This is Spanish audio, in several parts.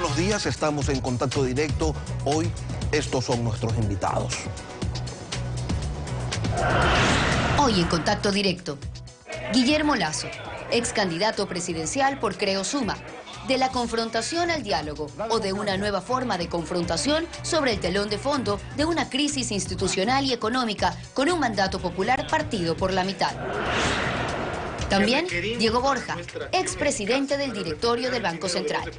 buenos días, estamos en contacto directo. Hoy estos son nuestros invitados. Hoy en contacto directo, Guillermo Lasso, ex candidato presidencial por Creo Suma. De la confrontación al diálogo o de una nueva forma de confrontación sobre el telón de fondo de una crisis institucional y económica con un mandato popular partido por la mitad. También Diego Borja, expresidente del directorio del Banco Central.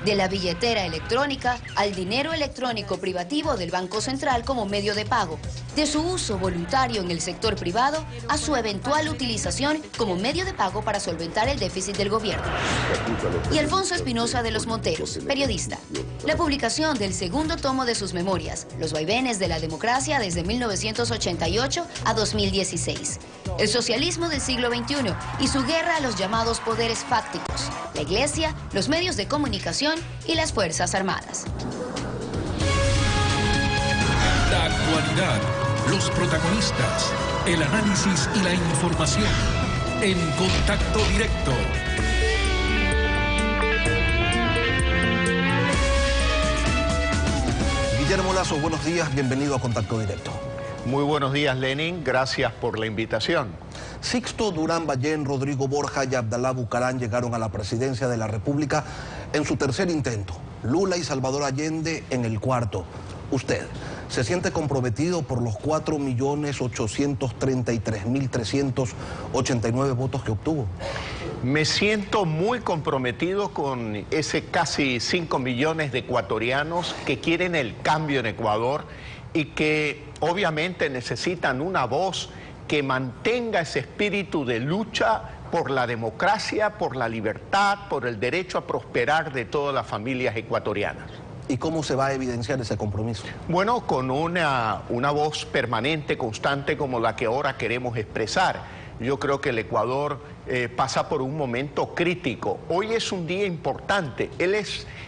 De la billetera electrónica al dinero electrónico privativo del Banco Central como medio de pago. De su uso voluntario en el sector privado a su eventual utilización como medio de pago para solventar el déficit del gobierno. Y Alfonso Espinosa de los Monteros, periodista. La publicación del segundo tomo de sus memorias, Los vaivenes de la democracia desde 1988 a 2016. El socialismo del siglo XXI y su guerra a los llamados poderes fácticos, la Iglesia, los medios de comunicación y las Fuerzas Armadas. La actualidad, los protagonistas, el análisis y la información. En contacto directo. Guillermo Lasso, buenos días, bienvenido a Contacto Directo. Muy buenos días, Lenin, gracias por la invitación. Sixto Durán Ballén, Rodrigo Borja y Abdalá Bucaram llegaron a la presidencia de la República en su tercer intento. Lula y Salvador Allende en el cuarto. Usted, ¿se siente comprometido por los 4.833.389 votos que obtuvo? Me siento muy comprometido con ese casi 5 millones de ecuatorianos que quieren el cambio en Ecuador y que obviamente necesitan una voz que mantenga ese espíritu de lucha por la democracia, por la libertad, por el derecho a prosperar de todas las familias ecuatorianas. ¿Y cómo se va a evidenciar ese compromiso? Bueno, con una voz permanente, constante, como la que ahora queremos expresar. Yo creo que el Ecuador pasa por un momento crítico. Hoy es un día importante.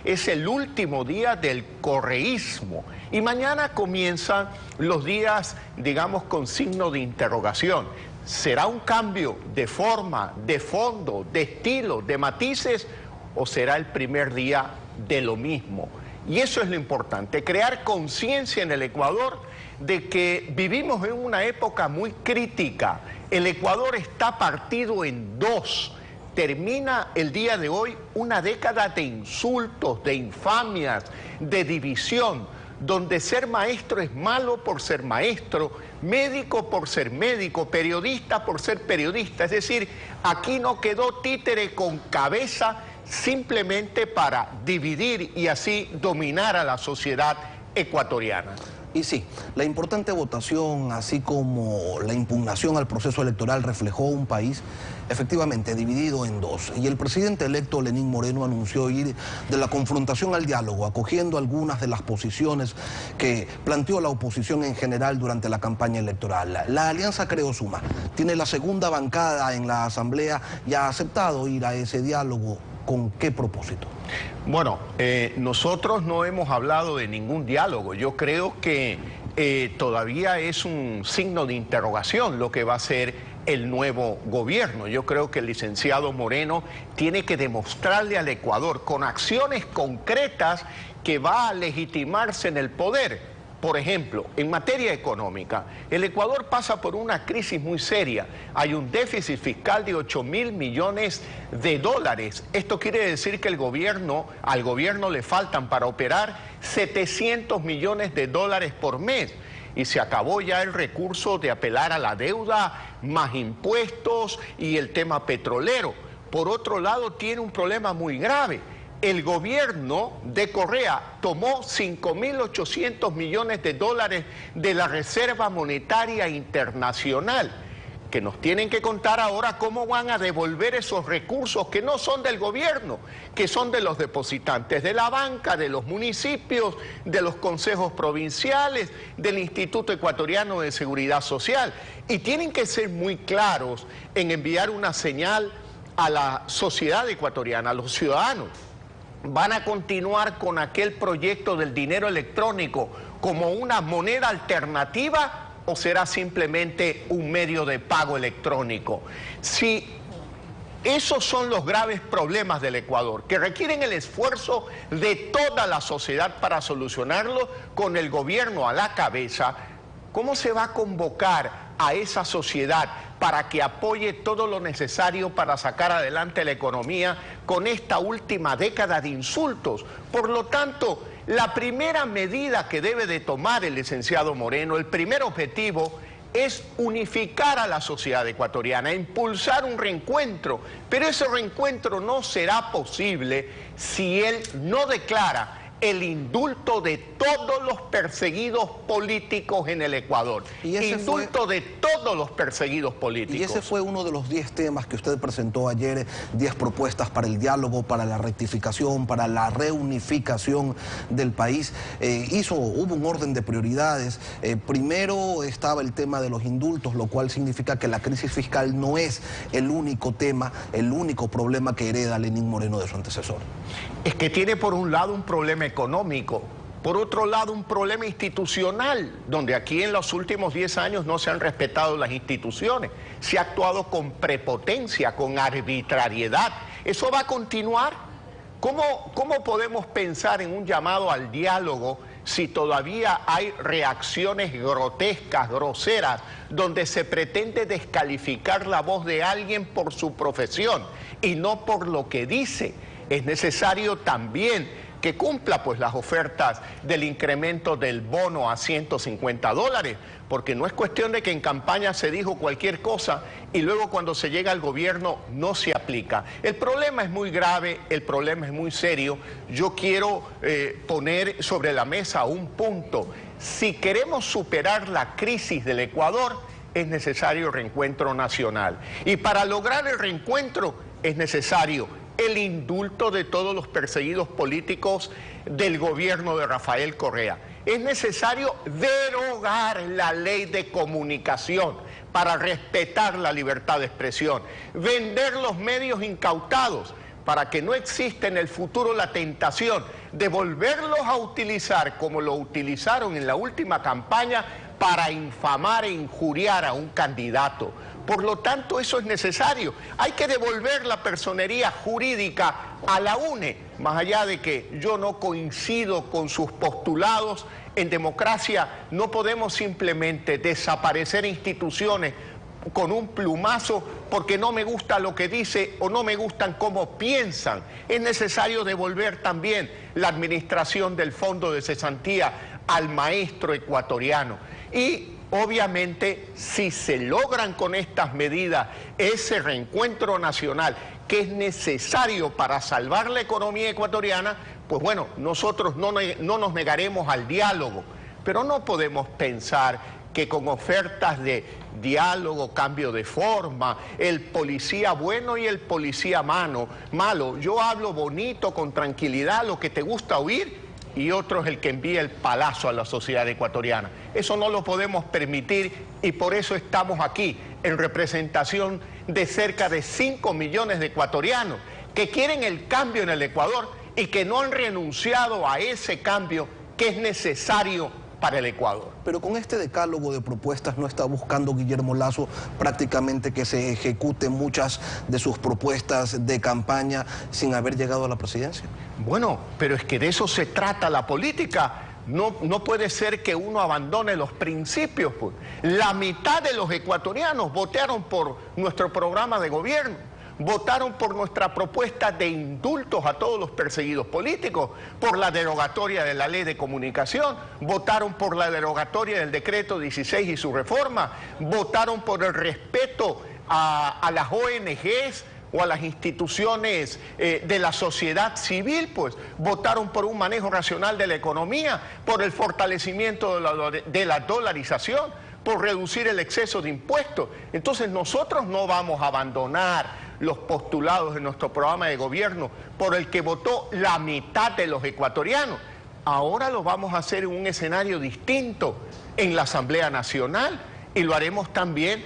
Es el último día del correísmo. Y mañana comienzan los días, digamos, con signo de interrogación. ¿Será un cambio de forma, de fondo, de estilo, de matices? ¿O será el primer día de lo mismo? Y eso es lo importante, crear conciencia en el Ecuador de que vivimos en una época muy crítica. El Ecuador está partido en dos. Termina el día de hoy una década de insultos, de infamias, de división, donde ser maestro es malo por ser maestro, médico por ser médico, periodista por ser periodista. Es decir, aquí no quedó títere con cabeza simplemente para dividir y así dominar a la sociedad ecuatoriana. Y sí, la importante votación, así como la impugnación al proceso electoral, reflejó un país efectivamente dividido en dos. Y el presidente electo Lenín Moreno anunció ir de la confrontación al diálogo, acogiendo algunas de las posiciones que planteó la oposición en general durante la campaña electoral. La Alianza Creo Suma tiene la segunda bancada en la Asamblea y ha aceptado ir a ese diálogo. ¿Con qué propósito? Bueno, nosotros no hemos hablado de ningún diálogo. Yo creo que todavía es un signo de interrogación lo que va a ser el nuevo gobierno. Yo creo que el licenciado Moreno tiene que demostrarle al Ecuador con acciones concretas que va a legitimarse en el poder. Por ejemplo, en materia económica, el Ecuador pasa por una crisis muy seria. Hay un déficit fiscal de 8.000 millones de dólares. Esto quiere decir que al gobierno le faltan para operar 700 millones de dólares por mes. Y se acabó ya el recurso de apelar a la deuda, más impuestos y el tema petrolero. Por otro lado, tiene un problema muy grave. El gobierno de Correa tomó 5.800 millones de dólares de la Reserva Monetaria Internacional, que nos tienen que contar ahora cómo van a devolver esos recursos que no son del gobierno, que son de los depositantes de la banca, de los municipios, de los consejos provinciales, del Instituto Ecuatoriano de Seguridad Social. Y tienen que ser muy claros en enviar una señal a la sociedad ecuatoriana, a los ciudadanos. ¿Van a continuar con aquel proyecto del dinero electrónico como una moneda alternativa o será simplemente un medio de pago electrónico? Si Esos son los graves problemas del Ecuador, que requieren el esfuerzo de toda la sociedad para solucionarlo con el gobierno a la cabeza. ¿Cómo se va a convocar a esa sociedad para que apoye todo lo necesario para sacar adelante la economía con esta última década de insultos? Por lo tanto, la primera medida que debe de tomar el licenciado Moreno, el primer objetivo, es unificar a la sociedad ecuatoriana, impulsar un reencuentro, pero ese reencuentro no será posible si él no declara el indulto de todos los perseguidos políticos en el Ecuador. Indulto de todos los perseguidos políticos. Y ese fue uno de los 10 temas que usted presentó ayer, 10 propuestas para el diálogo, para la rectificación, para la reunificación del país. Hubo un orden de prioridades. Primero estaba el tema de los indultos, lo cual significa que la crisis fiscal no es el único tema, el único problema que hereda Lenín Moreno de su antecesor. Es que tiene por un lado un problema económico, por otro lado un problema institucional, donde aquí en los últimos 10 años no se han respetado las instituciones, se ha actuado con prepotencia, con arbitrariedad. ¿Eso va a continuar? ¿Cómo podemos pensar en un llamado al diálogo si todavía hay reacciones grotescas, groseras, donde se pretende descalificar la voz de alguien por su profesión y no por lo que dice? Es necesario también que cumpla pues las ofertas del incremento del bono a $150, porque no es cuestión de que en campaña se dijo cualquier cosa y luego cuando se llega al gobierno no se aplica. El problema es muy grave, el problema es muy serio. Yo quiero poner sobre la mesa un punto. Si queremos superar la crisis del Ecuador, es necesario el reencuentro nacional. Y para lograr el reencuentro es necesario el indulto de todos los perseguidos políticos del gobierno de Rafael Correa. Es necesario derogar la ley de comunicación para respetar la libertad de expresión, vender los medios incautados para que no exista en el futuro la tentación de volverlos a utilizar como lo utilizaron en la última campaña para infamar e injuriar a un candidato. Por lo tanto, eso es necesario. Hay que devolver la personería jurídica a la UNE, más allá de que yo no coincido con sus postulados. En democracia no podemos simplemente desaparecer instituciones con un plumazo porque no me gusta lo que dice o no me gustan cómo piensan. Es necesario devolver también la administración del fondo de cesantía al maestro ecuatoriano. Y obviamente, si se logran con estas medidas ese reencuentro nacional que es necesario para salvar la economía ecuatoriana, pues bueno, nosotros no nos negaremos al diálogo, pero no podemos pensar que con ofertas de diálogo, cambio de forma, el policía bueno y el policía malo, yo hablo bonito, con tranquilidad, lo que te gusta oír, y otro es el que envía el palazo a la sociedad ecuatoriana. Eso no lo podemos permitir y por eso estamos aquí en representación de cerca de 5 millones de ecuatorianos que quieren el cambio en el Ecuador y que no han renunciado a ese cambio que es necesario para el Ecuador. Pero con este decálogo de propuestas no está buscando Guillermo Lasso prácticamente que se ejecuten muchas de sus propuestas de campaña sin haber llegado a la presidencia. Bueno, pero es que de eso se trata la política. No puede ser que uno abandone los principios, pues. La mitad de los ecuatorianos votaron por nuestro programa de gobierno, votaron por nuestra propuesta de indultos a todos los perseguidos políticos, por la derogatoria de la ley de comunicación, votaron por la derogatoria del decreto 16 y su reforma, votaron por el respeto a las ONGs o a las instituciones de la sociedad civil, pues votaron por un manejo racional de la economía, por el fortalecimiento de la dolarización, por reducir el exceso de impuestos. Entonces nosotros no vamos a abandonar los postulados de nuestro programa de gobierno por el que votó la mitad de los ecuatorianos. Ahora lo vamos a hacer en un escenario distinto en la Asamblea Nacional y lo haremos también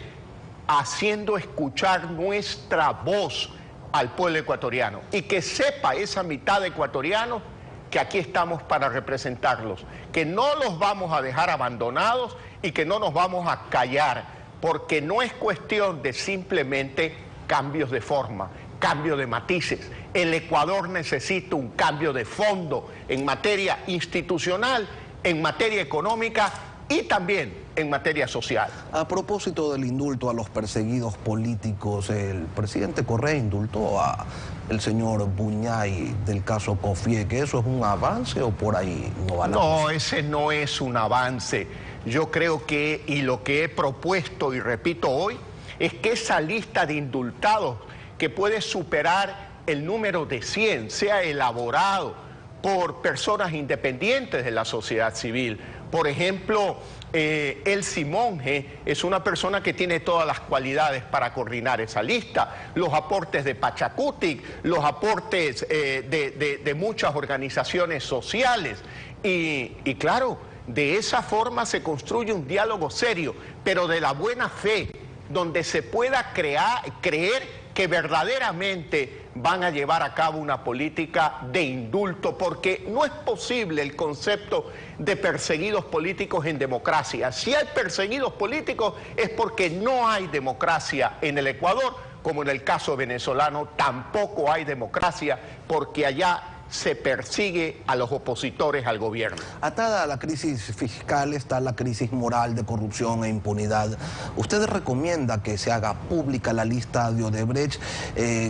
haciendo escuchar nuestra voz al pueblo ecuatoriano y que sepa esa mitad de ecuatorianos que aquí estamos para representarlos, que no los vamos a dejar abandonados y que no nos vamos a callar, porque no es cuestión de simplemente cambios de forma, cambio de matices. El Ecuador necesita un cambio de fondo en materia institucional, en materia económica y también en materia social. A propósito del indulto a los perseguidos políticos, el presidente Correa indultó a el señor Buñay del caso Cofie, ¿eso es un avance o por ahí no va la cosa? No, ese no es un avance. Yo creo que, y lo que he propuesto y repito hoy, es que esa lista de indultados que puede superar el número de 100 sea elaborado por personas independientes de la sociedad civil. Por ejemplo, Elsie Monge es una persona que tiene todas las cualidades para coordinar esa lista. Los aportes de Pachacutic, los aportes de muchas organizaciones sociales. Y claro, de esa forma se construye un diálogo serio, pero de la buena fe, donde se pueda creer que verdaderamente van a llevar a cabo una política de indulto, porque no es posible el concepto de perseguidos políticos en democracia. Si hay perseguidos políticos es porque no hay democracia en el Ecuador, como en el caso venezolano tampoco hay democracia, porque allá se persigue a los opositores al gobierno. Atada a la crisis fiscal está la crisis moral de corrupción e impunidad. ¿Usted recomienda que se haga pública la lista de Odebrecht?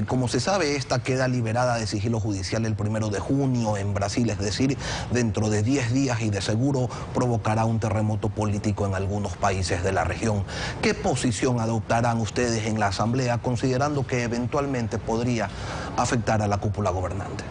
Como se sabe, esta queda liberada de sigilo judicial el 1 de junio en Brasil, es decir, dentro de 10 días, y de seguro provocará un terremoto político en algunos países de la región. ¿Qué posición adoptarán ustedes en la Asamblea, considerando que eventualmente podría afectar a la cúpula gobernante?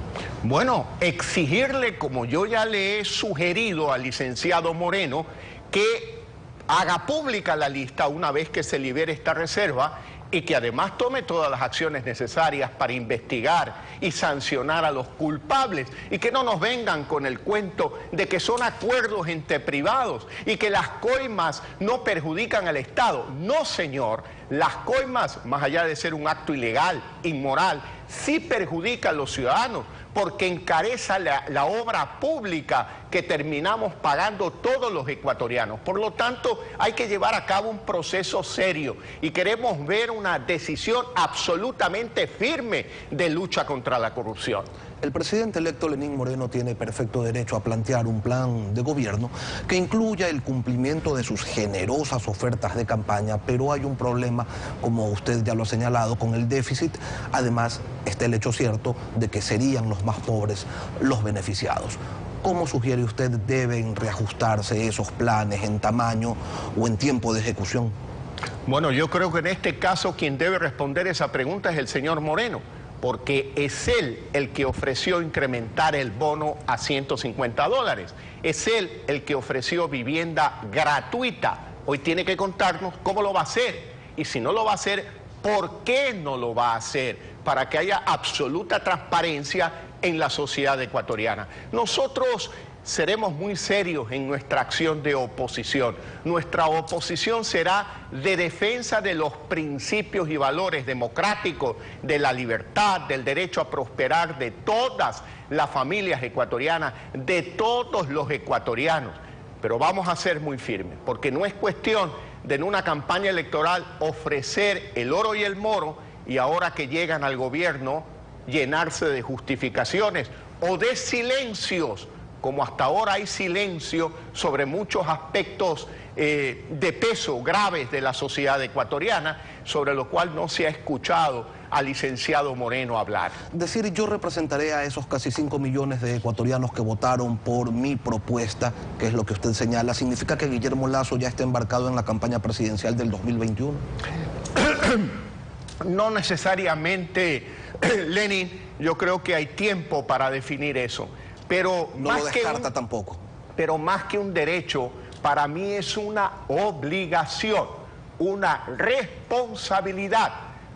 Bueno, exigirle, como yo ya le he sugerido al licenciado Moreno, que haga pública la lista una vez que se libere esta reserva y que además tome todas las acciones necesarias para investigar y sancionar a los culpables, y que no nos vengan con el cuento de que son acuerdos entre privados y que las coimas no perjudican al Estado. No, señor, las coimas, más allá de ser un acto ilegal, inmoral, sí perjudican a los ciudadanos, porque encarece la obra pública que terminamos pagando todos los ecuatorianos. Por lo tanto, hay que llevar a cabo un proceso serio y queremos ver una decisión absolutamente firme de lucha contra la corrupción. El presidente electo Lenín Moreno tiene perfecto derecho a plantear un plan de gobierno que incluya el cumplimiento de sus generosas ofertas de campaña, pero hay un problema, como usted ya lo ha señalado, con el déficit. Además, está el hecho cierto de que serían los más pobres los beneficiados. ¿Cómo sugiere usted deben reajustarse esos planes en tamaño o en tiempo de ejecución? Bueno, yo creo que en este caso quien debe responder esa pregunta es el señor Moreno, porque es él el que ofreció incrementar el bono a $150. Es él el que ofreció vivienda gratuita. Hoy tiene que contarnos cómo lo va a hacer. Y si no lo va a hacer, ¿por qué no lo va a hacer? Para que haya absoluta transparencia en la sociedad ecuatoriana. Nosotros seremos muy serios en nuestra acción de oposición. Nuestra oposición será de defensa de los principios y valores democráticos, de la libertad, del derecho a prosperar de todas las familias ecuatorianas, de todos los ecuatorianos. Pero vamos a ser muy firmes, porque no es cuestión de en una campaña electoral ofrecer el oro y el moro y ahora que llegan al gobierno llenarse de justificaciones o de silencios, como hasta ahora hay silencio sobre muchos aspectos de peso graves de la sociedad ecuatoriana, sobre lo cual no se ha escuchado al licenciado Moreno hablar. Decir yo representaré a esos casi 5 millones de ecuatorianos que votaron por mi propuesta, que es lo que usted señala, ¿significa que Guillermo Lasso ya está embarcado en la campaña presidencial del 2021? No necesariamente, Lenin, yo creo que hay tiempo para definir eso. Pero no lo descarta tampoco. Pero más que un derecho, para mí es una obligación, una responsabilidad,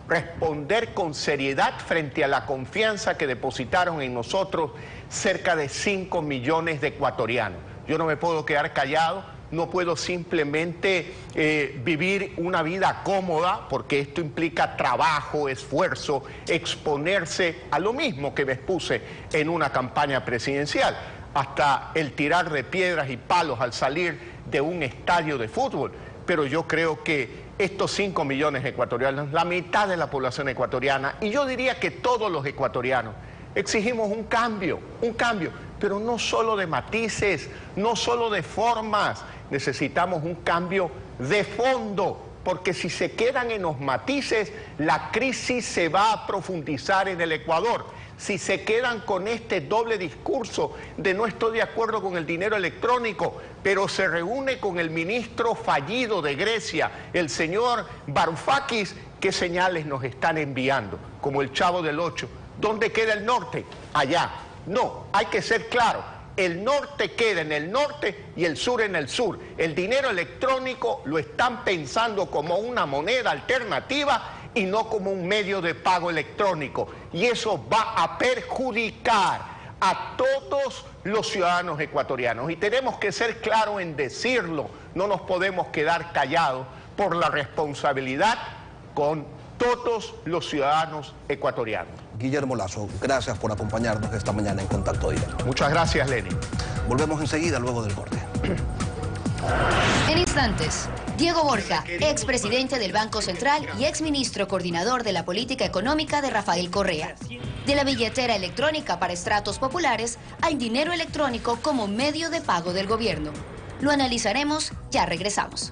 responder con seriedad frente a la confianza que depositaron en nosotros cerca de 5 millones de ecuatorianos. Yo no me puedo quedar callado, no puedo simplemente vivir una vida cómoda, porque esto implica trabajo, esfuerzo, exponerse a lo mismo que me expuse en una campaña presidencial, hasta el tirar de piedras y palos al salir de un estadio de fútbol. Pero yo creo que estos 5 millones de ecuatorianos, la mitad de la población ecuatoriana, y yo diría que todos los ecuatorianos, exigimos un cambio, pero no solo de matices, no solo de formas, necesitamos un cambio de fondo, porque si se quedan en los matices, la crisis se va a profundizar en el Ecuador. Si se quedan con este doble discurso de no estoy de acuerdo con el dinero electrónico, pero se reúne con el ministro fallido de Grecia, el señor Varoufakis, ¿qué señales nos están enviando? Como el Chavo del Ocho. ¿Dónde queda el norte? Allá. No, hay que ser claro. El norte queda en el norte y el sur en el sur. El dinero electrónico lo están pensando como una moneda alternativa y no como un medio de pago electrónico. Y eso va a perjudicar a todos los ciudadanos ecuatorianos. Y tenemos que ser claros en decirlo. No nos podemos quedar callados por la responsabilidad con todos los ciudadanos ecuatorianos. Guillermo Lasso, gracias por acompañarnos esta mañana en Contacto Directo. Muchas gracias, Lenin. Volvemos enseguida, luego del corte. En instantes, Diego Borja, expresidente del Banco Central y exministro coordinador de la política económica de Rafael Correa. De la billetera electrónica para estratos populares al dinero electrónico como medio de pago del gobierno. Lo analizaremos, ya regresamos.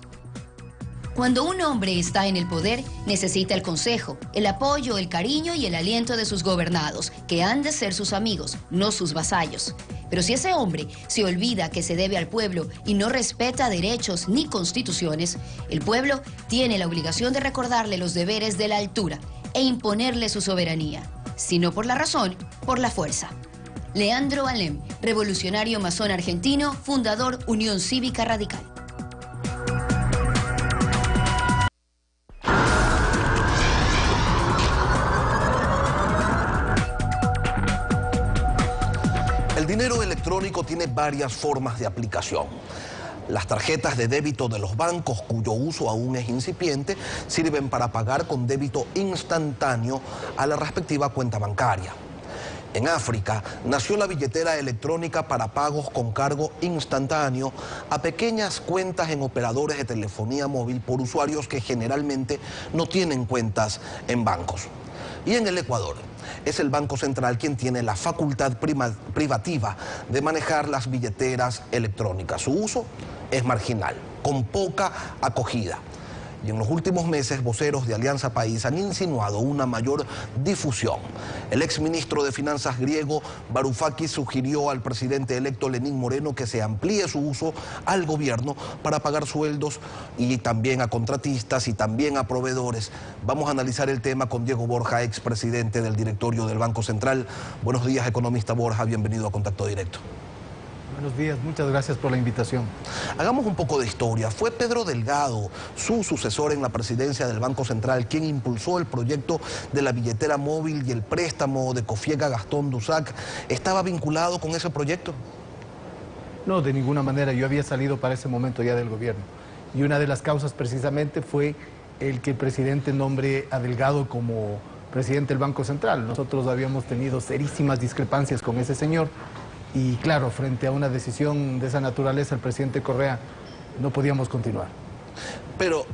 Cuando un hombre está en el poder, necesita el consejo, el apoyo, el cariño y el aliento de sus gobernados, que han de ser sus amigos, no sus vasallos. Pero si ese hombre se olvida que se debe al pueblo y no respeta derechos ni constituciones, el pueblo tiene la obligación de recordarle los deberes de la altura e imponerle su soberanía, si no por la razón, por la fuerza. Leandro Alem, revolucionario masón argentino, fundador Unión Cívica Radical. El dinero electrónico tiene varias formas de aplicación. Las tarjetas de débito de los bancos, cuyo uso aún es incipiente, sirven para pagar con débito instantáneo a la respectiva cuenta bancaria. En África nació la billetera electrónica para pagos con cargo instantáneo a pequeñas cuentas en operadores de telefonía móvil por usuarios que generalmente no tienen cuentas en bancos. Y en el Ecuador es el Banco Central quien tiene la facultad privativa de manejar las billeteras electrónicas. Su uso es marginal, con poca acogida. Y en los últimos meses, voceros de Alianza País han insinuado una mayor difusión. El exministro de Finanzas griego, Varoufakis, sugirió al presidente electo Lenín Moreno que se amplíe su uso al gobierno para pagar sueldos y también a contratistas y también a proveedores. Vamos a analizar el tema con Diego Borja, expresidente del directorio del Banco Central. Buenos días, economista Borja, bienvenido a Contacto Directo. Buenos días, muchas gracias por la invitación. Hagamos un poco de historia. Fue Pedro Delgado, su sucesor en la presidencia del Banco Central, quien impulsó el proyecto de la billetera móvil y el préstamo de Cofiega Gastón Dusac. ¿Estaba vinculado con ese proyecto? No, de ninguna manera. Yo había salido para ese momento ya del gobierno. Y una de las causas precisamente fue el que el presidente nombre a Delgado como presidente del Banco Central. Nosotros habíamos tenido serísimas discrepancias con ese señor. Y claro, frente a una decisión de esa naturaleza, el presidente Correa, no podíamos continuar. Pero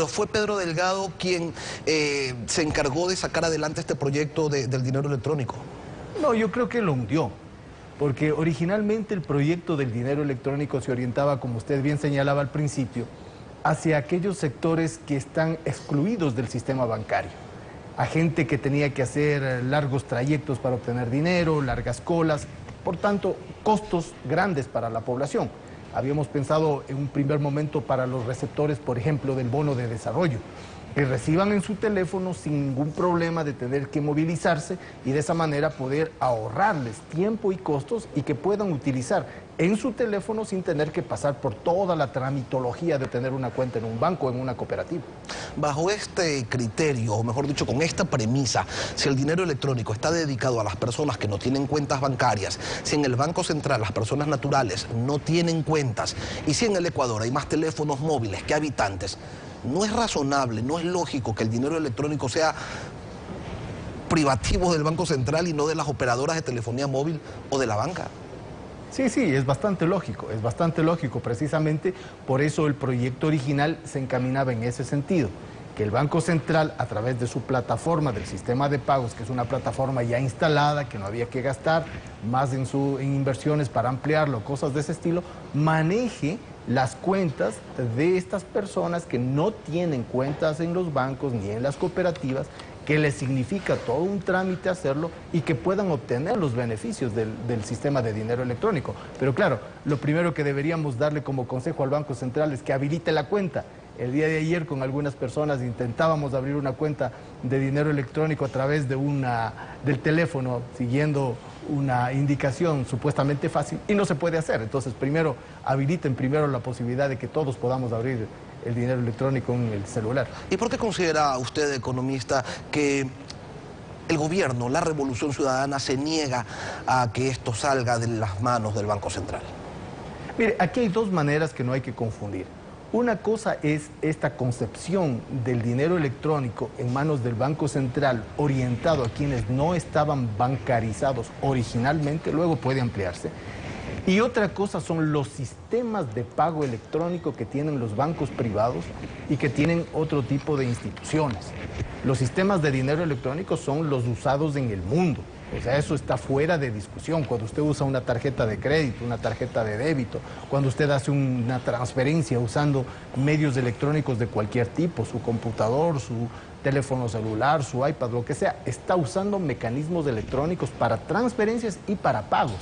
fue Pedro Delgado quien se encargó de sacar adelante este proyecto del dinero electrónico. No, yo creo que lo hundió, porque originalmente el proyecto del dinero electrónico se orientaba, como usted bien señalaba al principio, hacia aquellos sectores que están excluidos del sistema bancario. A gente que tenía que hacer largos trayectos para obtener dinero, largas colas. Por tanto, costos grandes para la población. Habíamos pensado en un primer momento para los receptores, por ejemplo, del bono de desarrollo, que reciban en su teléfono sin ningún problema de tener que movilizarse y de esa manera poder ahorrarles tiempo y costos y que puedan utilizar en su teléfono sin tener que pasar por toda la tramitología de tener una cuenta en un banco o en una cooperativa. Bajo este criterio, o mejor dicho, con esta premisa, si el dinero electrónico está dedicado a las personas que no tienen cuentas bancarias, si en el Banco Central las personas naturales no tienen cuentas y si en el Ecuador hay más teléfonos móviles que habitantes, no es razonable, no es lógico que el dinero electrónico sea privativo del Banco Central y no de las operadoras de telefonía móvil o de la banca. Sí, es bastante lógico, precisamente por eso el proyecto original se encaminaba en ese sentido. que el Banco Central, a través de su plataforma del sistema de pagos, que es una plataforma ya instalada, que no había que gastar más en inversiones para ampliarlo, cosas de ese estilo, maneje las cuentas de estas personas que no tienen cuentas en los bancos ni en las cooperativas, que les significa todo un trámite hacerlo y que puedan obtener los beneficios del sistema de dinero electrónico. Pero claro, lo primero que deberíamos darle como consejo al Banco Central es que habilite la cuenta. El día de ayer con algunas personas intentábamos abrir una cuenta de dinero electrónico a través de del teléfono, siguiendo una indicación supuestamente fácil, y no se puede hacer. Entonces, habiliten primero la posibilidad de que todos podamos abrir el dinero electrónico en el celular. ¿Y por qué considera usted, economista, que el gobierno, la Revolución Ciudadana, se niega a que esto salga de las manos del Banco Central? Mire, aquí hay dos maneras que no hay que confundir. Una cosa es esta concepción del dinero electrónico en manos del Banco Central orientado a quienes no estaban bancarizados originalmente, luego puede ampliarse. Y otra cosa son los sistemas de pago electrónico que tienen los bancos privados y que tienen otro tipo de instituciones. Los sistemas de dinero electrónico son los usados en el mundo. O sea, eso está fuera de discusión. Cuando usted usa una tarjeta de crédito, una tarjeta de débito, cuando usted hace una transferencia usando medios electrónicos de cualquier tipo, su computador, su teléfono celular, su iPad, lo que sea, está usando mecanismos electrónicos para transferencias y para pagos.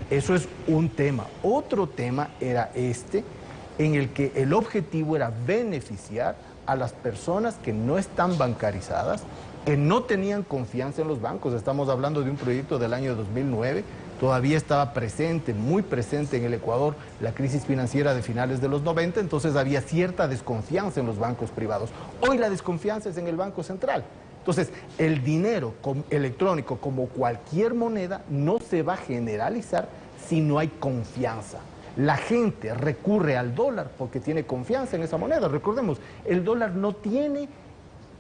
Eso es un tema. Otro tema era en el que el objetivo era beneficiar a las personas que no están bancarizadas, que no tenían confianza en los bancos. Estamos hablando de un proyecto del año 2009, todavía estaba presente, muy presente en el Ecuador, la crisis financiera de finales de los 90, entonces había cierta desconfianza en los bancos privados. Hoy la desconfianza es en el Banco Central. Entonces, el dinero electrónico, como cualquier moneda, no se va a generalizar si no hay confianza. La gente recurre al dólar porque tiene confianza en esa moneda. Recordemos, el dólar no tiene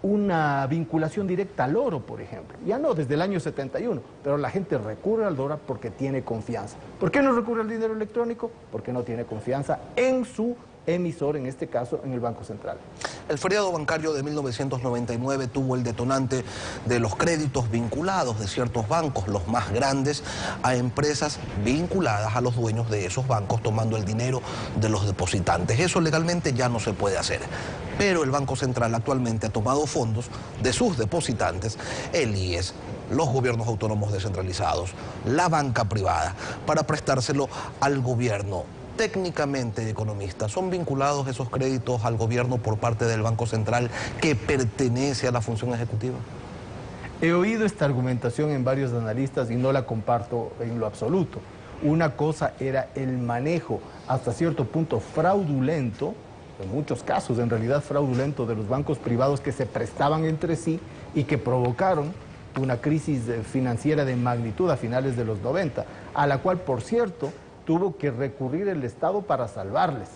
una vinculación directa al oro, por ejemplo. Ya no, desde el año 71, pero la gente recurre al dólar porque tiene confianza. ¿Por qué no recurre al dinero electrónico? Porque no tiene confianza en su emisor, en este caso en el Banco Central. El feriado bancario de 1999 tuvo el detonante de los créditos vinculados de ciertos bancos, los más grandes, a empresas vinculadas a los dueños de esos bancos, tomando el dinero de los depositantes. Eso legalmente ya no se puede hacer. Pero el Banco Central actualmente ha tomado fondos de sus depositantes, el IES, los gobiernos autónomos descentralizados, la banca privada, para prestárselo al gobierno. Técnicamente, economistas, ¿son vinculados esos créditos al gobierno por parte del Banco Central que pertenece a la función ejecutiva? He oído esta argumentación en varios analistas y no la comparto en lo absoluto. Una cosa era el manejo hasta cierto punto fraudulento, en muchos casos en realidad fraudulento, de los bancos privados que se prestaban entre sí y que provocaron una crisis financiera de magnitud a finales de los 90, a la cual, por cierto, tuvo que recurrir el Estado para salvarles,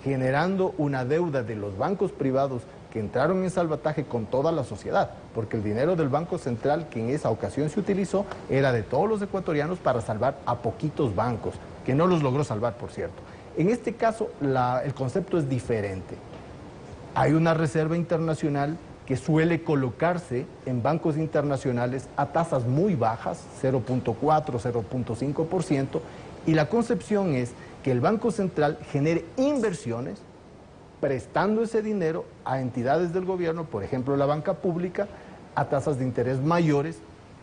generando una deuda de los bancos privados que entraron en salvataje con toda la sociedad, porque el dinero del Banco Central que en esa ocasión se utilizó era de todos los ecuatorianos para salvar a poquitos bancos, que no los logró salvar, por cierto. En este caso, el concepto es diferente. Hay una reserva internacional que suele colocarse en bancos internacionales a tasas muy bajas, 0.4, 0.5%, y la concepción es que el Banco Central genere inversiones prestando ese dinero a entidades del gobierno, por ejemplo la banca pública, a tasas de interés mayores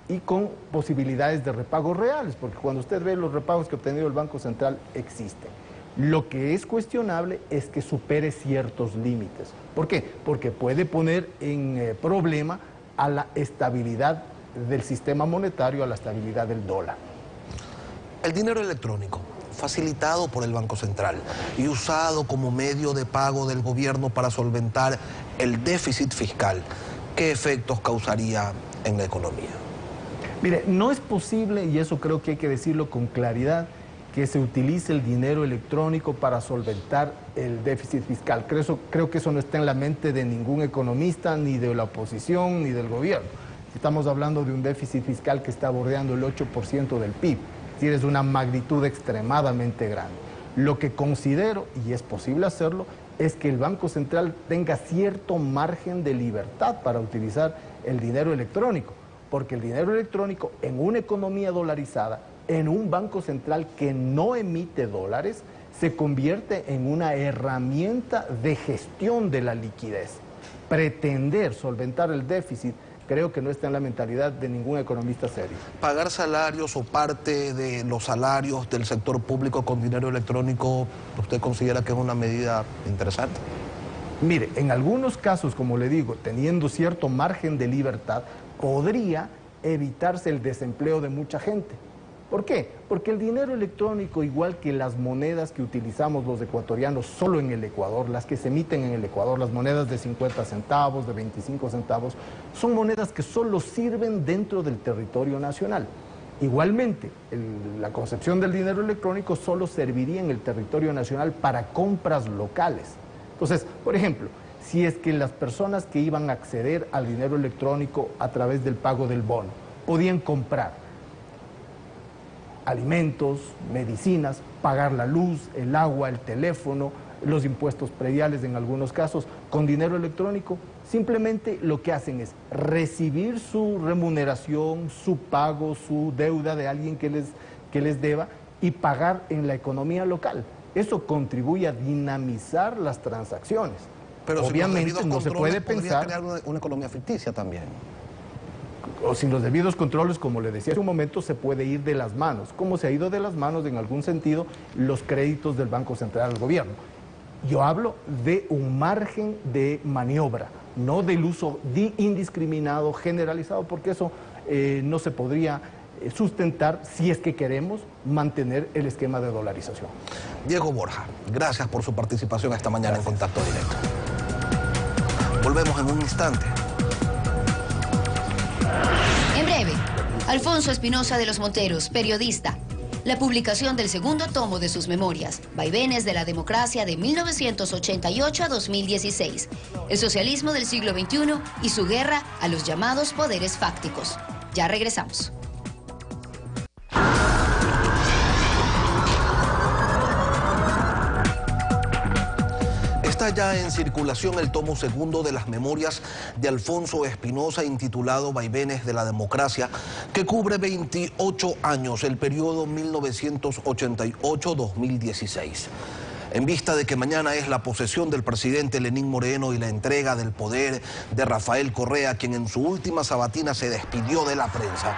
y con posibilidades de repagos reales, porque cuando usted ve los repagos que ha obtenido el Banco Central existen. Lo que es cuestionable es que supere ciertos límites. ¿Por qué? Porque puede poner en problema a la estabilidad del sistema monetario, a la estabilidad del dólar. El dinero electrónico, facilitado por el Banco Central y usado como medio de pago del gobierno para solventar el déficit fiscal, ¿qué efectos causaría en la economía? Mire, no es posible, y eso creo que hay que decirlo con claridad, que se utilice el dinero electrónico para solventar el déficit fiscal. Creo que eso no está en la mente de ningún economista, ni de la oposición, ni del gobierno. Estamos hablando de un déficit fiscal que está bordeando el 8% del PIB. Es decir, es una magnitud extremadamente grande. Lo que considero, y es posible hacerlo, es que el Banco Central tenga cierto margen de libertad para utilizar el dinero electrónico, porque el dinero electrónico en una economía dolarizada, en un Banco Central que no emite dólares, se convierte en una herramienta de gestión de la liquidez. Pretender solventar el déficit creo que no está en la mentalidad de ningún economista serio. ¿Pagar salarios o parte de los salarios del sector público con dinero electrónico, usted considera que es una medida interesante? Mire, en algunos casos, como le digo, teniendo cierto margen de libertad, podría evitarse el desempleo de mucha gente. ¿Por qué? Porque el dinero electrónico, igual que las monedas que utilizamos los ecuatorianos solo en el Ecuador, las que se emiten en el Ecuador, las monedas de 50 centavos, de 25 centavos, son monedas que solo sirven dentro del territorio nacional. Igualmente, la concepción del dinero electrónico solo serviría en el territorio nacional para compras locales. Entonces, por ejemplo, si es que las personas que iban a acceder al dinero electrónico a través del pago del bono podían comprar alimentos, medicinas, pagar la luz, el agua, el teléfono, los impuestos prediales en algunos casos, con dinero electrónico, simplemente lo que hacen es recibir su remuneración, su pago, su deuda de alguien que les deba y pagar en la economía local. Eso contribuye a dinamizar las transacciones. Pero obviamente no se puede pensar crear una economía ficticia también. O sin los debidos controles, como le decía hace un momento, se puede ir de las manos, como se ha ido de las manos en algún sentido los créditos del Banco Central al gobierno. Yo hablo de un margen de maniobra, no del uso indiscriminado, generalizado, porque eso no se podría sustentar si es que queremos mantener el esquema de dolarización. Diego Borja, gracias por su participación esta mañana en Contacto Directo. Volvemos en un instante. En breve, Alfonso Espinosa de los Monteros, periodista. La publicación del segundo tomo de sus memorias, Vaivenes de la Democracia de 1988 a 2016. El socialismo del siglo XXI y su guerra a los llamados poderes fácticos. Ya regresamos. Está ya en circulación el tomo segundo de las memorias de Alfonso Espinosa, intitulado Vaivenes de la Democracia, que cubre 28 años, el periodo 1988-2016. En vista de que mañana es la posesión del presidente Lenín Moreno y la entrega del poder de Rafael Correa, quien en su última sabatina se despidió de la prensa,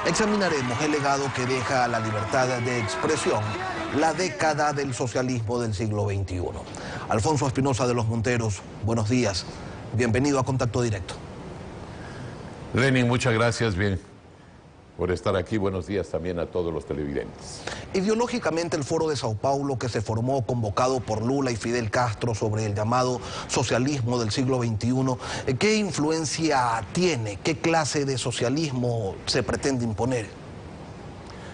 examinaremos el legado que deja la libertad de expresión, la década del socialismo del siglo XXI. Alfonso Espinosa de los Monteros, buenos días. Bienvenido a Contacto Directo. Lenin, muchas gracias, bien, por estar aquí. Buenos días también a todos los televidentes. Ideológicamente, el Foro de Sao Paulo, que se formó convocado por Lula y Fidel Castro sobre el llamado socialismo del siglo XXI, ¿qué influencia tiene? ¿Qué clase de socialismo se pretende imponer?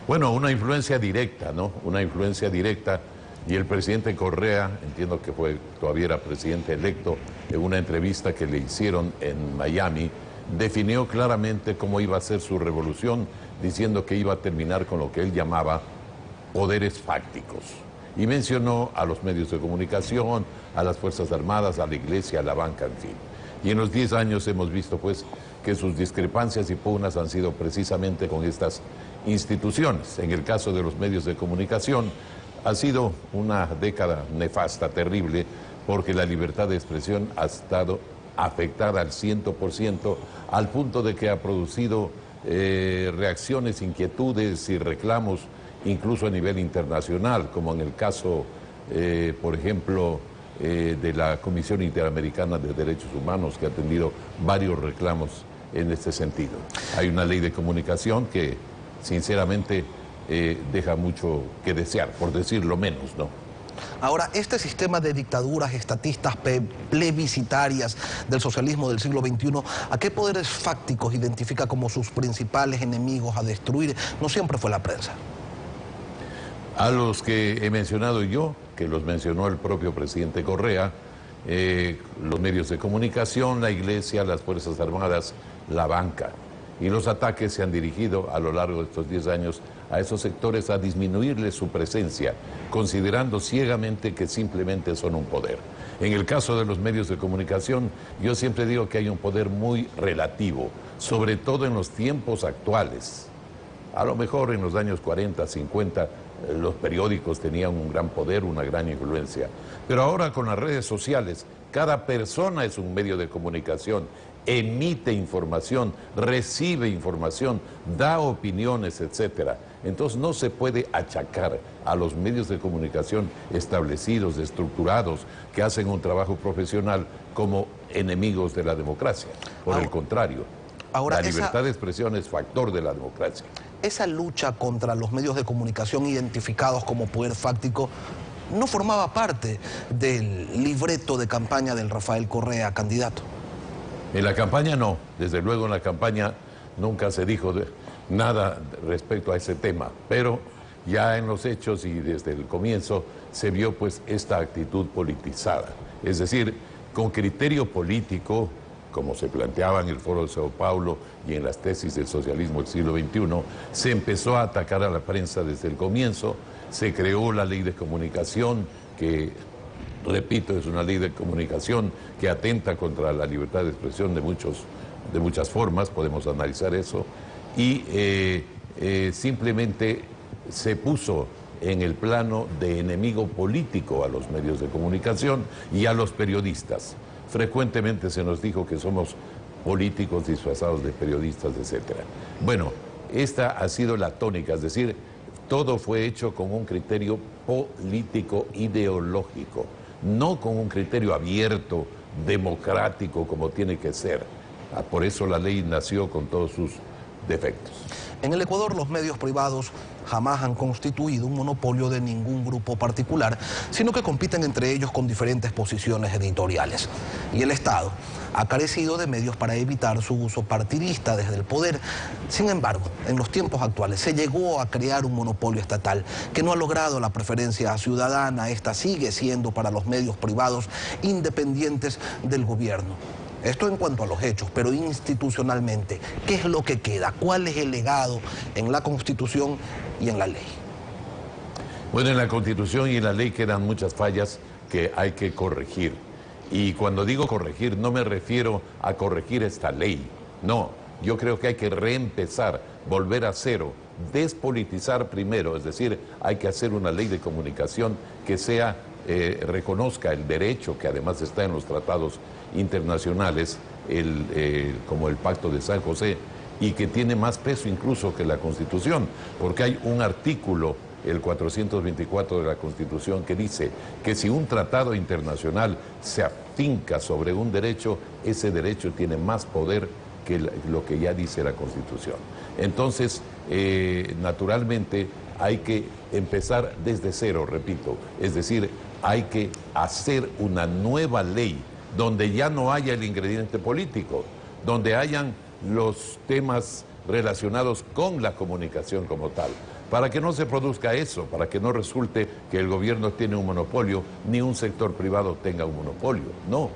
Bueno, una influencia directa, ¿no? Una influencia directa. Y el presidente Correa, entiendo que todavía era presidente electo, en una entrevista que le hicieron en Miami, definió claramente cómo iba a ser su revolución, diciendo que iba a terminar con lo que él llamaba poderes fácticos. Y mencionó a los medios de comunicación, a las Fuerzas Armadas, a la Iglesia, a la banca, en fin. Y en los 10 años hemos visto, pues, que sus discrepancias y pugnas han sido precisamente con estas instituciones. En el caso de los medios de comunicación, ha sido una década nefasta, terrible, porque la libertad de expresión ha estado afectada al 100%, al punto de que ha producido reacciones, inquietudes y reclamos, incluso a nivel internacional, como en el caso, por ejemplo, de la Comisión Interamericana de Derechos Humanos, que ha atendido varios reclamos en este sentido. Hay una ley de comunicación que, sinceramente, deja mucho que desear, por decirlo menos, ¿no? Ahora, este sistema de dictaduras estatistas plebiscitarias del socialismo del siglo XXI, ¿a qué poderes fácticos identifica como sus principales enemigos a destruir? No siempre fue la prensa. A los que he mencionado yo, que los mencionó el propio presidente Correa, los medios de comunicación, la Iglesia, las Fuerzas Armadas, la banca. Y los ataques se han dirigido a lo largo de estos 10 años a esos sectores a disminuirles su presencia, considerando ciegamente que simplemente son un poder. En el caso de los medios de comunicación, yo siempre digo que hay un poder muy relativo, sobre todo en los tiempos actuales. A lo mejor en los años 40, 50, los periódicos tenían un gran poder, una gran influencia. Pero ahora con las redes sociales, cada persona es un medio de comunicación, emite información, recibe información, da opiniones, etcétera. Entonces no se puede achacar a los medios de comunicación establecidos, estructurados, que hacen un trabajo profesional como enemigos de la democracia. Por el contrario, la libertad de expresión es factor de la democracia. Esa lucha contra los medios de comunicación identificados como poder fáctico no formaba parte del libreto de campaña del Rafael Correa, candidato. En la campaña no, desde luego en la campaña nunca se dijo nada respecto a ese tema, pero ya en los hechos y desde el comienzo se vio pues esta actitud politizada, es decir, con criterio político, como se planteaba en el Foro de Sao Paulo y en las tesis del socialismo del siglo XXI, se empezó a atacar a la prensa desde el comienzo, se creó la ley de comunicación que, repito, es una ley de comunicación que atenta contra la libertad de expresión de muchas formas, podemos analizar eso, y simplemente se puso en el plano de enemigo político a los medios de comunicación y a los periodistas. Frecuentemente se nos dijo que somos políticos disfrazados de periodistas, etc. Bueno, esta ha sido la tónica, es decir, todo fue hecho con un criterio político ideológico, no con un criterio abierto, democrático, como tiene que ser. Por eso la ley nació con todos sus defectos. En el Ecuador, los medios privados jamás han constituido un monopolio de ningún grupo particular, sino que compiten entre ellos con diferentes posiciones editoriales. Y el Estado ha carecido de medios para evitar su uso partidista desde el poder. Sin embargo, en los tiempos actuales se llegó a crear un monopolio estatal que no ha logrado la preferencia ciudadana. Esta sigue siendo para los medios privados independientes del gobierno. Esto en cuanto a los hechos, pero institucionalmente, ¿qué es lo que queda? ¿Cuál es el legado en la Constitución y en la ley? Bueno, en la Constitución y en la ley quedan muchas fallas que hay que corregir. Y cuando digo corregir, no me refiero a corregir esta ley. No, yo creo que hay que reempezar, volver a cero, despolitizar primero, es decir, hay que hacer una ley de comunicación que reconozca el derecho, que además está en los tratados internacionales, como el Pacto de San José, y que tiene más peso incluso que la Constitución, porque hay un artículo, el 424 de la Constitución, que dice que si un tratado internacional se afinca sobre un derecho, ese derecho tiene más poder que lo que ya dice la Constitución. Entonces, naturalmente, hay que empezar desde cero, repito, es decir, hay que hacer una nueva ley donde ya no haya el ingrediente político, donde hayan los temas relacionados con la comunicación como tal, para que no se produzca eso, para que no resulte que el gobierno tiene un monopolio, ni un sector privado tenga un monopolio, no,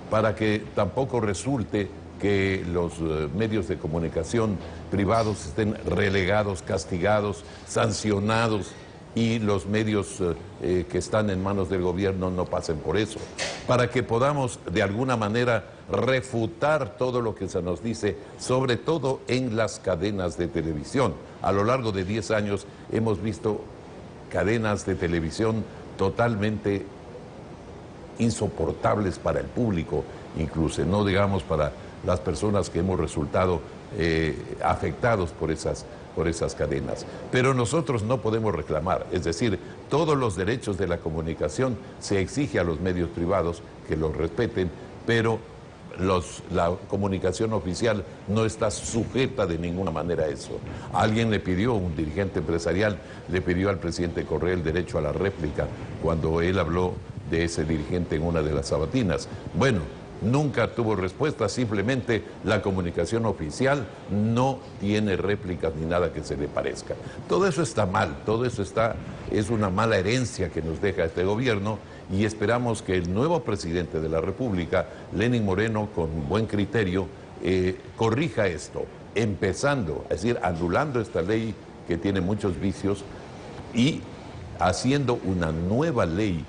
para que tampoco resulte que los medios de comunicación privados estén relegados, castigados, sancionados, y los medios que están en manos del gobierno no pasen por eso, para que podamos de alguna manera refutar todo lo que se nos dice, sobre todo en las cadenas de televisión. A lo largo de 10 años hemos visto cadenas de televisión totalmente insoportables para el público, incluso, no digamos para las personas que hemos resultado afectados por esas cadenas. Pero nosotros no podemos reclamar, es decir, todos los derechos de la comunicación se exige a los medios privados que los respeten, pero la comunicación oficial no está sujeta de ninguna manera a eso. Alguien le pidió, un dirigente empresarial, le pidió al presidente Correa el derecho a la réplica cuando él habló de ese dirigente en una de las sabatinas. Bueno, nunca tuvo respuesta, simplemente la comunicación oficial no tiene réplicas ni nada que se le parezca. Todo eso está mal, todo eso es una mala herencia que nos deja este gobierno, y esperamos que el nuevo presidente de la República, Lenín Moreno, con buen criterio, corrija esto, empezando, es decir, anulando esta ley que tiene muchos vicios, y haciendo una nueva ley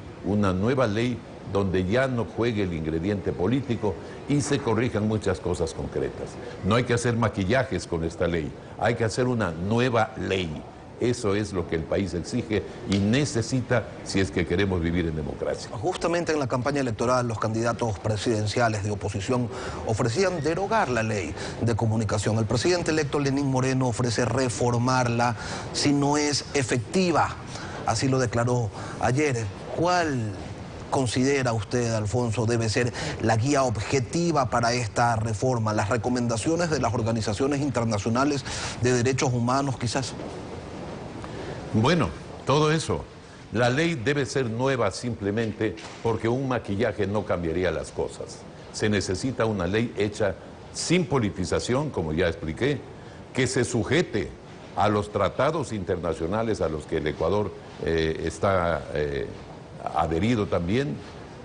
donde ya no juegue el ingrediente político y se corrijan muchas cosas concretas. No hay que hacer maquillajes con esta ley, hay que hacer una nueva ley. Eso es lo que el país exige y necesita si es que queremos vivir en democracia. Justamente en la campaña electoral los candidatos presidenciales de oposición ofrecían derogar la ley de comunicación. El presidente electo Lenín Moreno ofrece reformarla si no es efectiva. Así lo declaró ayer. ¿Cuál considera usted, Alfonso, debe ser la guía objetiva para esta reforma? ¿Las recomendaciones de las organizaciones internacionales de derechos humanos quizás? Bueno, todo eso. La ley debe ser nueva simplemente porque un maquillaje no cambiaría las cosas. Se necesita una ley hecha sin politización, como ya expliqué, que se sujete a los tratados internacionales a los que el Ecuador está adherido también.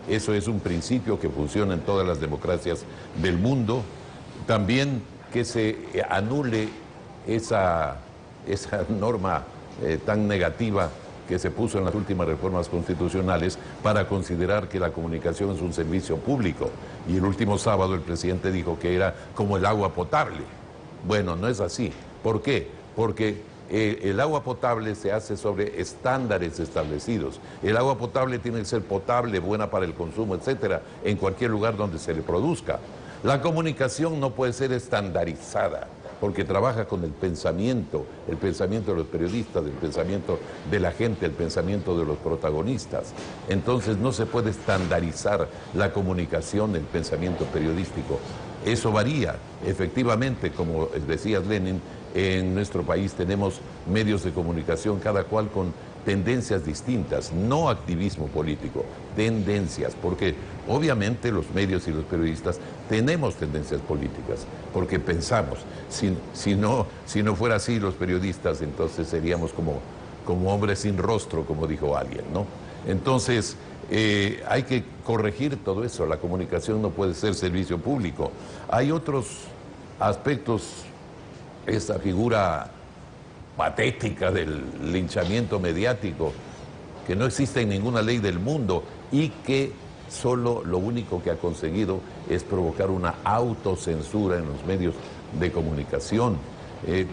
Eso es un principio que funciona en todas las democracias del mundo. También que se anule esa norma tan negativa que se puso en las últimas reformas constitucionales para considerar que la comunicación es un servicio público. Y el último sábado el presidente dijo que era como el agua potable. Bueno, no es así. ¿Por qué? Porque el agua potable se hace sobre estándares establecidos. El agua potable tiene que ser potable, buena para el consumo, etcétera, en cualquier lugar donde se le produzca. La comunicación no puede ser estandarizada, porque trabaja con el pensamiento de los periodistas, el pensamiento de la gente, el pensamiento de los protagonistas. Entonces no se puede estandarizar la comunicación, el pensamiento periodístico. Eso varía. Efectivamente, como decía Lenin, en nuestro país tenemos medios de comunicación, cada cual con tendencias distintas, no activismo político, tendencias, porque obviamente los medios y los periodistas tenemos tendencias políticas, porque pensamos. Si no fuera así los periodistas, entonces seríamos como hombres sin rostro, como dijo alguien, ¿no? Entonces, hay que corregir todo eso. La comunicación no puede ser servicio público. Hay otros aspectos, esa figura patética del linchamiento mediático, que no existe en ninguna ley del mundo y que solo lo único que ha conseguido es provocar una autocensura en los medios de comunicación.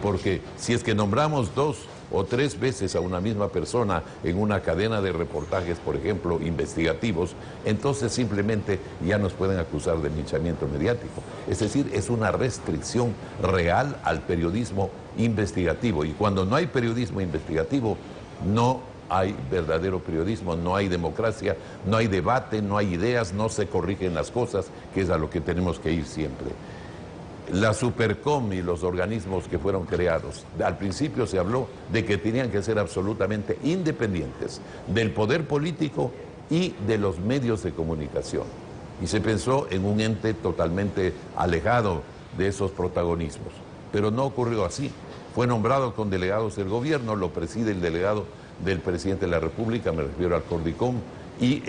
Porque si es que nombramos 2 o 3 veces a una misma persona en una cadena de reportajes, por ejemplo, investigativos, entonces simplemente ya nos pueden acusar de linchamiento mediático. Es decir, es una restricción real al periodismo investigativo. Y cuando no hay periodismo investigativo, no hay verdadero periodismo, no hay democracia, no hay debate, no hay ideas, no se corrigen las cosas, que es a lo que tenemos que ir siempre. La Supercom y los organismos que fueron creados, al principio se habló de que tenían que ser absolutamente independientes del poder político y de los medios de comunicación. Y se pensó en un ente totalmente alejado de esos protagonismos. Pero no ocurrió así. Fue nombrado con delegados del gobierno, lo preside el delegado del presidente de la República, me refiero al Cordicom, y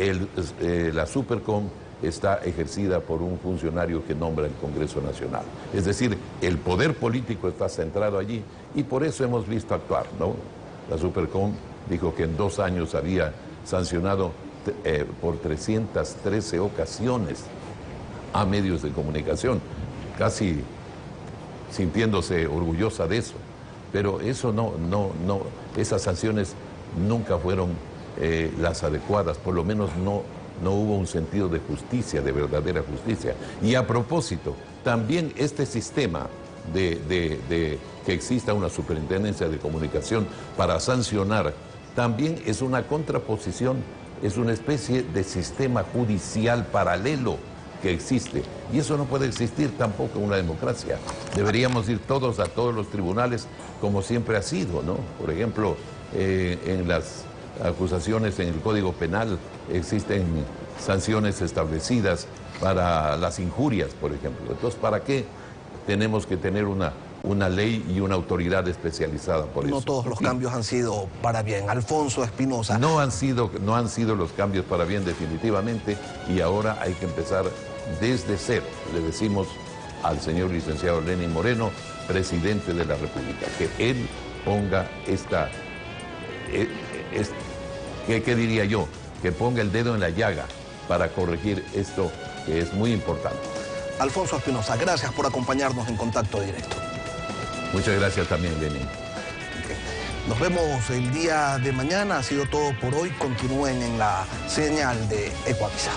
la Supercom está ejercida por un funcionario que nombra el Congreso Nacional. Es decir, el poder político está centrado allí y por eso hemos visto actuar, ¿no? La Supercom dijo que en 2 años había sancionado por 313 ocasiones a medios de comunicación, casi sintiéndose orgullosa de eso. Pero eso esas sanciones nunca fueron las adecuadas, por lo menos no hubo un sentido de justicia, de verdadera justicia. Y a propósito, también este sistema de que exista una superintendencia de comunicación para sancionar, también es una contraposición, es una especie de sistema judicial paralelo que existe. Y eso no puede existir tampoco en una democracia. Deberíamos ir todos a todos los tribunales como siempre ha sido, ¿no? Por ejemplo, en las acusaciones en el Código Penal existen sanciones establecidas para las injurias, por ejemplo. Entonces, ¿para qué tenemos que tener una ley y una autoridad especializada por eso? No todos los cambios han sido para bien. Alfonso Espinosa. No han sido los cambios para bien definitivamente, y ahora hay que empezar desde cero. Le decimos al señor licenciado Lenín Moreno, presidente de la República, que él ponga ¿qué diría yo? Que ponga el dedo en la llaga para corregir esto que es muy importante. Alfonso Espinosa, gracias por acompañarnos en Contacto Directo. Muchas gracias también, Lenín. Nos vemos el día de mañana. Ha sido todo por hoy. Continúen en la señal de Ecuavisa.